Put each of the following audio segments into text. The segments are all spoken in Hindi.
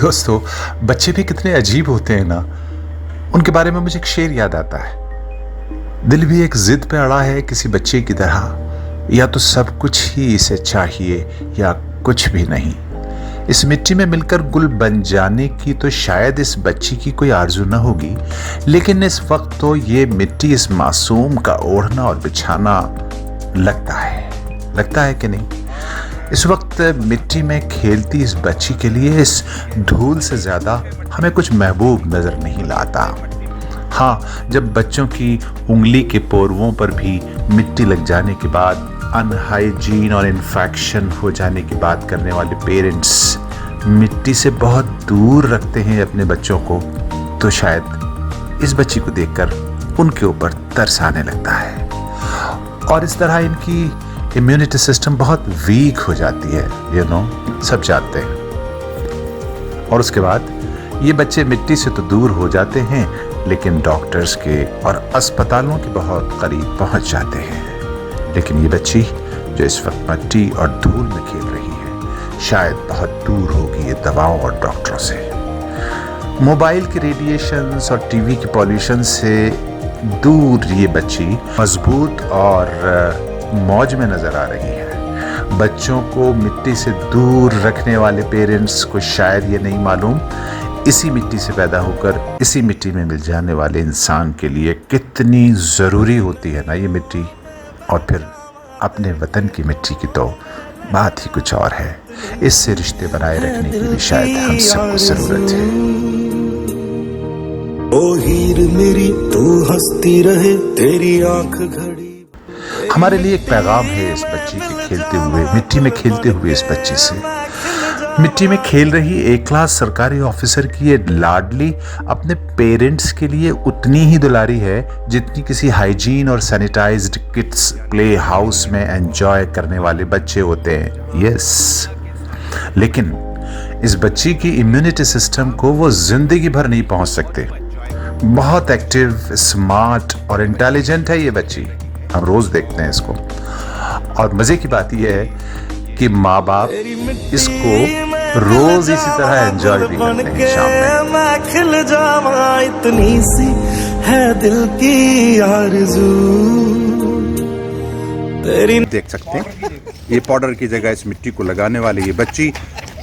दोस्तों, बच्चे भी कितने अजीब होते हैं ना। उनके बारे में मुझे एक शेर याद आता है, दिल भी एक जिद पे अड़ा है किसी बच्चे की तरह, या तो सब कुछ ही इसे चाहिए या कुछ भी नहीं। इस मिट्टी में मिलकर गुल बन जाने की तो शायद इस बच्ची की कोई आरजू न होगी, लेकिन इस वक्त तो ये मिट्टी इस मासूम का ओढ़ना और बिछाना लगता है कि नहीं। इस वक्त मिट्टी में खेलती इस बच्ची के लिए इस धूल से ज्यादा हमें कुछ महबूब नजर नहीं लाता। हाँ, जब बच्चों की उंगली के पोरवों पर भी मिट्टी लग जाने के बाद अनहाइजीन और इन्फेक्शन हो जाने की बात करने वाले पेरेंट्स मिट्टी से बहुत दूर रखते हैं अपने बच्चों को, तो शायद इस बच्ची को देखकर उनके ऊपर तरस आने लगता है और इस तरह इनकी इम्यूनिटी सिस्टम बहुत वीक हो जाती है, सब जानते हैं। और उसके बाद ये बच्चे मिट्टी से तो दूर हो जाते हैं, लेकिन डॉक्टर्स के और अस्पतालों के बहुत करीब पहुंच जाते हैं। लेकिन ये बच्ची जो इस वक्त मिट्टी और धूल में खेल रही है, शायद बहुत दूर होगी ये दवाओं और डॉक्टरों से। मोबाइल के रेडिएशंस और टीवी के पॉल्यूशन से दूर ये बच्ची मजबूत और मौज में नजर आ रही है। बच्चों को मिट्टी से दूर रखने वाले पेरेंट्स को शायद ये नहीं मालूम इसी मिट्टी से पैदा होकर इसी मिट्टी में मिल जाने वाले इंसान के लिए कितनी ज़रूरी होती है ना ये मिट्टी। और फिर अपने वतन की मिट्टी की तो बात ही कुछ और है। इससे रिश्ते बनाए रखने की भी शायद हम सबको ज़रूरत है। ओ हीर मेरी तू हंसती रहे तेरी आंख घड़ी। हमारे लिए एक पैगाम है इस बच्ची के खेलते हुए, मिट्टी में खेलते हुए इस बच्ची से। मिट्टी में खेल रही एक क्लास सरकारी ऑफिसर की ये लाडली अपने पेरेंट्स के लिए उतनी ही दुलारी है जितनी किसी हाइजीन और सैनिटाइज्ड किड्स प्ले हाउस में एंजॉय करने वाले बच्चे होते हैं। यस, लेकिन इस बच्ची की इम्यूनिटी सिस्टम को वो जिंदगी भर नहीं पहुंच सकते। बहुत एक्टिव, स्मार्ट और इंटेलिजेंट है ये बच्ची। हम रोज देखते हैं इसको, और मजे की बात यह है कि माँ बाप इसको रोज इसी तरह एंजॉय भी करते हैं शाम में। मैं खिल जावा इतनी सी है दिल की आरज़ू तेरी। देख सकते हैं ये पाउडर की जगह इस मिट्टी को लगाने वाली ये बच्ची,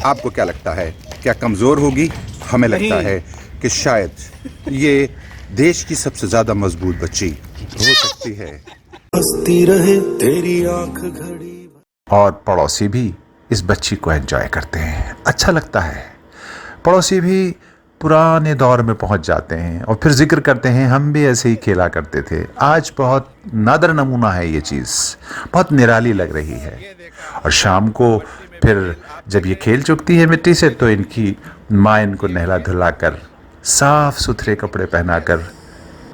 आपको क्या लगता है, क्या कमजोर होगी? हमें लगता है कि शायद ये देश की सबसे ज्यादा मजबूत बच्ची हो सकती है। हंसती रहे तेरी आंख घड़ी। और पड़ोसी भी इस बच्ची को एंजॉय करते हैं, अच्छा लगता है। पड़ोसी भी पुराने दौर में पहुंच जाते हैं और फिर जिक्र करते हैं हम भी ऐसे ही खेला करते थे। आज बहुत नादर नमूना है ये चीज़, बहुत निराली लग रही है। और शाम को फिर जब ये खेल चुकती है मिट्टी से, तो इनकी माँ इनको नहला धुला कर साफ सुथरे कपड़े पहनाकर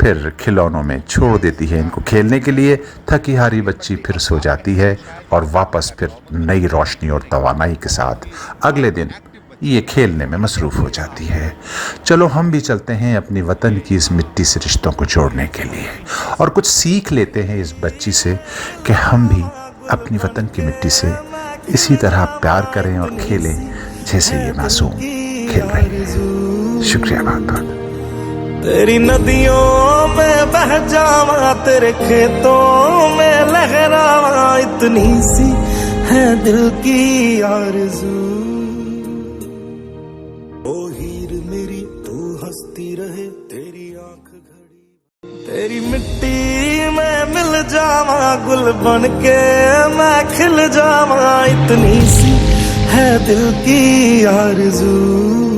फिर खिलौनों में छोड़ देती है इनको खेलने के लिए। थकी हारी बच्ची फिर सो जाती है और वापस फिर नई रोशनी और तवानाई के साथ अगले दिन ये खेलने में मसरूफ़ हो जाती है। चलो हम भी चलते हैं अपनी वतन की इस मिट्टी से रिश्तों को जोड़ने के लिए और कुछ सीख लेते हैं इस बच्ची से कि हम भी अपनी वतन की मिट्टी से इसी तरह प्यार करें और खेलें जैसे ये मासूम खेल रही है। शुक्रिया बहुत बहुत। तेरी नदियों में बह जावा तेरे खेतों में लहरावा इतनी सी है दिल की आरज़ू। ओ हीर मेरी तू हंसती रहे तेरी आंख घड़ी। तेरी मिट्टी में मिल जावा गुल बन के मैं खिल जावा इतनी सी है दिल की आरज़ू।